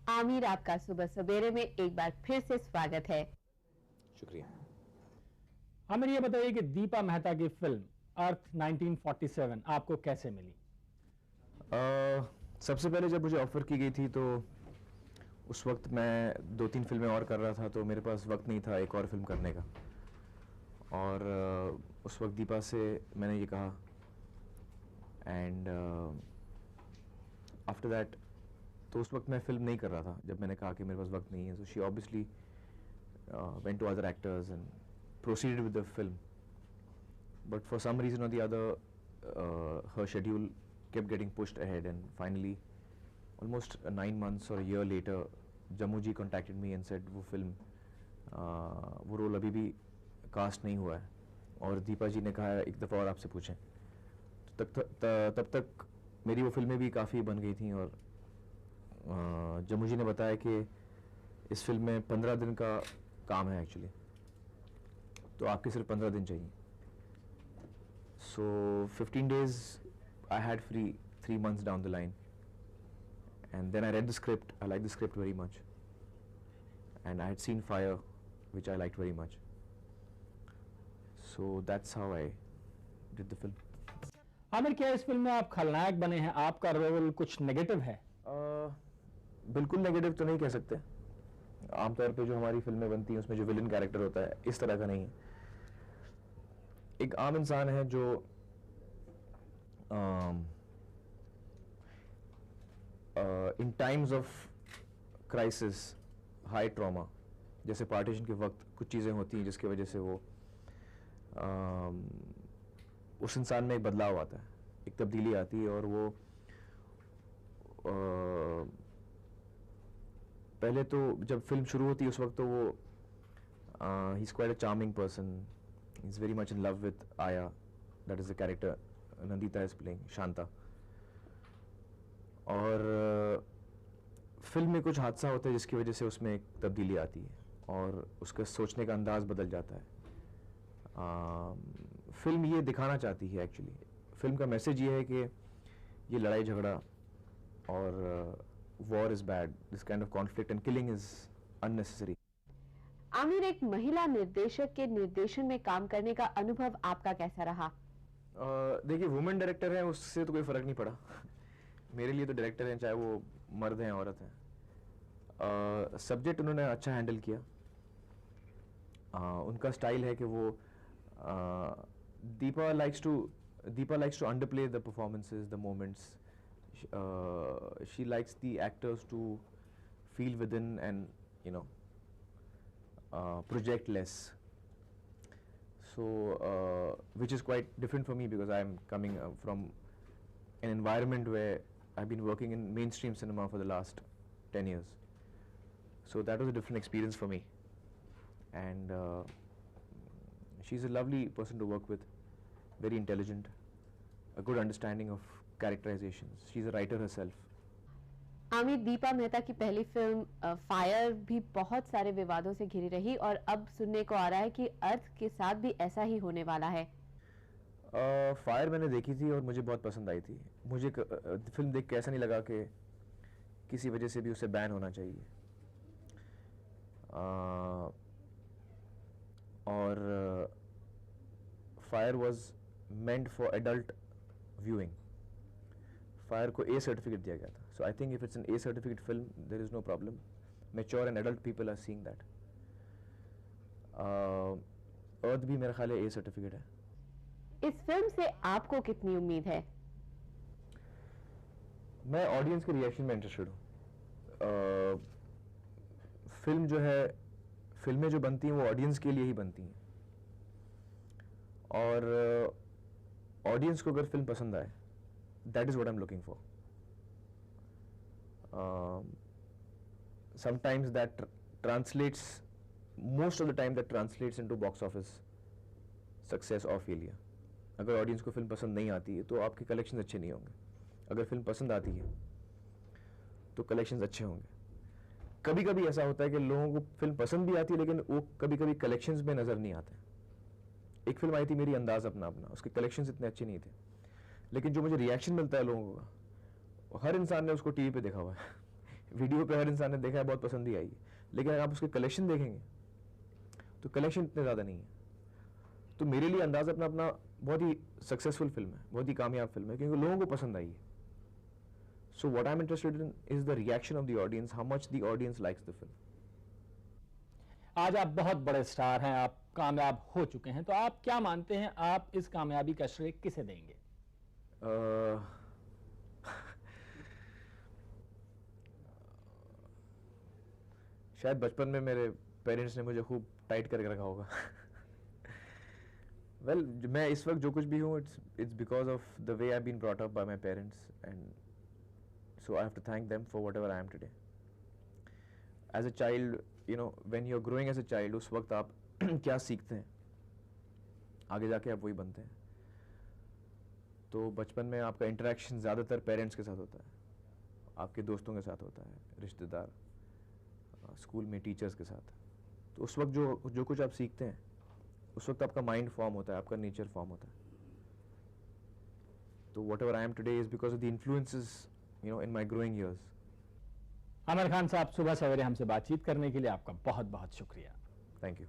आमिर, आपका सुबह सवेरे में एक बार फिर से स्वागत है। शुक्रिया। आमिर, ये बताइए कि दीपा मेहता की फिल्म अर्थ 1947 आपको कैसे मिली? सबसे पहले जब मुझे ऑफ़र की गई थी तो उस वक्त मैं 2-3 फिल्में और कर रहा था, तो मेरे पास वक्त नहीं था एक और फिल्म करने का। और उस वक्त दीपा से मैंने ये कहा, एंड आफ्टर दैट, तो उस वक्त मैं फिल्म नहीं कर रहा था जब मैंने कहा कि मेरे पास वक्त नहीं है। So she obviously went to other actors and proceeded with the film, but for some reason or the other her schedule kept getting pushed ahead, and finally almost 9 months or a year later Jammu ji contacted me and said वो film वो role अभी भी cast नहीं हुआ है और दीपा जी ने कहा एक दफ़ा और आपसे पूछें। तो तब तक मेरी वो फिल्में भी काफ़ी बन गई थी और जम्मू जी ने बताया कि इस फिल्म में 15 दिन का काम है एक्चुअली, तो आपके सिर्फ 15 दिन चाहिए। सो 15 days I had free, 3 months down the line, and then I read the script. I liked the script very much, and I had seen Fire, which I liked very much. So that's how I did the film. Aamir, क्या इस film में आप खलनायक बने हैं? आपका role कुछ negative है? बिल्कुल नेगेटिव तो नहीं कह सकते। आमतौर पे जो हमारी फिल्में बनती हैं उसमें जो विलन कैरेक्टर होता है इस तरह का नहीं है। एक आम इंसान है जो in times of crisis, high trauma, जैसे पार्टीशन के वक्त कुछ चीज़ें होती हैं जिसकी वजह से वो उस इंसान में एक बदलाव आता है, एक तब्दीली आती है। और वो पहले तो जब फिल्म शुरू होती है उस वक्त तो वो he is quite a charming person, he is very much in love with Ayah, that is the character Nandita is playing, Shanta. और फिल्म में कुछ हादसा होता है जिसकी वजह से उसमें एक तब्दीली आती है और उसका सोचने का अंदाज बदल जाता है। फिल्म ये दिखाना चाहती है, एक्चुअली फिल्म का मैसेज ये है कि ये लड़ाई झगड़ा और war is bad, this kind of conflict and killing is unnecessary. Aamir, एक महिला निर्देशक के निर्देशन में काम करने का अनुभव आपका कैसा रहा? देखिए, वुमेन डायरेक्टर है उससे तो कोई फर्क नहीं पड़ा मेरे लिए तो डायरेक्टर हैं, चाहे वो मर्द हैं औरत हैं। सब्जेक्ट उन्होंने अच्छा हैंडल किया। उनका स्टाइल है कि वो Deepa likes to underplay the performances, the moments. She likes the actors to feel within and project less. So which is quite different for me because I'm coming from an environment where I've been working in mainstream cinema for the last 10 years. So that was a different experience for me, and she's a lovely person to work with, very intelligent, a good understanding of characterizations. She's a writer herself. Aamir, Deepa Mehta की पहली film fire भी बहुत सारे विवादों से घिरी रही और अब सुनने को आ रहा है कि अर्थ के साथ भी ऐसा ही होने वाला है। फायर मैंने देखी थी और मुझे बहुत पसंद आई थी। मुझे फिल्म देख के ऐसा नहीं लगा कि किसी वजह से भी उसे बैन होना चाहिए। और Fire was meant for adult viewing. Fire को ए सर्टिफिकेट दिया गया था। So I think if it's an A certificate film there is no problem. Mature and adult people are seeing that. Earth भी मेरा ख्याल है ए सर्टिफिकेट है। इस फिल्म से आपको कितनी उम्मीद है? मैं ऑडियंस के रिएक्शन में इंटरेस्टेड हूँ। फिल्म जो है, फिल्में जो बनती हैं वो ऑडियंस के लिए ही बनती हैं, और ऑडियंस को अगर फिल्म पसंद आए, that is what I'm looking for. Sometimes that translates, most of the time that translates into box office success or failure. अगर ऑडियंस को फिल्म पसंद नहीं आती है तो आपके कलेक्शंस अच्छे नहीं होंगे। अगर फिल्म पसंद आती है तो कलेक्शंस अच्छे होंगे। कभी कभी ऐसा होता है कि लोगों को फिल्म पसंद भी आती है लेकिन वो कभी कभी कलेक्शंस में नज़र नहीं आते। एक फिल्म आई थी मेरी अंदाज अपना अपना, उसके कलेक्शंस इतने अच्छे नहीं थे, लेकिन जो मुझे रिएक्शन मिलता है लोगों का, हर इंसान ने उसको टीवी पे देखा हुआ है वीडियो पे हर इंसान ने देखा है, बहुत पसंद ही आई है, लेकिन अगर आप उसके कलेक्शन देखेंगे तो कलेक्शन इतने ज़्यादा नहीं है। तो मेरे लिए अंदाज़ अपना अपना बहुत ही सक्सेसफुल फिल्म है, बहुत ही कामयाब फिल्म है, क्योंकि लोगों को पसंद आई है। So what I am interested in is the reaction of the audience, how much the audience likes the film. आज आप बहुत बड़े स्टार हैं, आप कामयाब हो चुके हैं, तो आप क्या मानते हैं आप इस कामयाबी का श्रेय किसे देंगे? शायद बचपन में मेरे पेरेंट्स ने मुझे खूब टाइट करके रखा होगा। वेल मैं इस वक्त जो कुछ भी हूँ, it's because of the way I been brought up by my parents, and so I have to thank them for whatever I am today. As a child, you know, when you are growing as a child, उस वक्त आप क्या सीखते हैं, आगे जाके आप वही बनते हैं। तो बचपन में आपका इंटरेक्शन ज़्यादातर पेरेंट्स के साथ होता है, आपके दोस्तों के साथ होता है, रिश्तेदार, स्कूल में टीचर्स के साथ। तो उस वक्त जो कुछ आप सीखते हैं, उस वक्त आपका माइंड फॉर्म होता है, आपका नेचर फॉर्म होता है। तो what ever I am today is because of the influences, you know, in my growing years. Aamir Khan साहब, सुबह सवेरे हमसे बातचीत करने के लिए आपका बहुत बहुत शुक्रिया। Thank you.